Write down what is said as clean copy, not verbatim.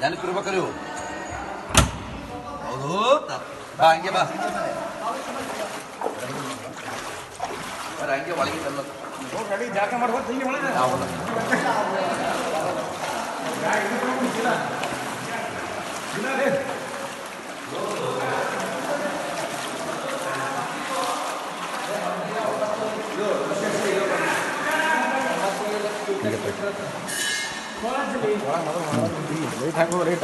ನೆನಪಿರ್ಬೇಕಲ್ಲ ಇವು. ಹೌದು ಬಾ ಹಂಗೆ ಬಾ ಹಂಗೆ ಒಳಗಿದ್ದಲ್ಲ ಜಾಗ ಮಾಡ್ಬೋದು ಇಲ್ಲಿ ಒಳಗೆ ರೇಟ್ ಹಾಕೋ ರೇಟ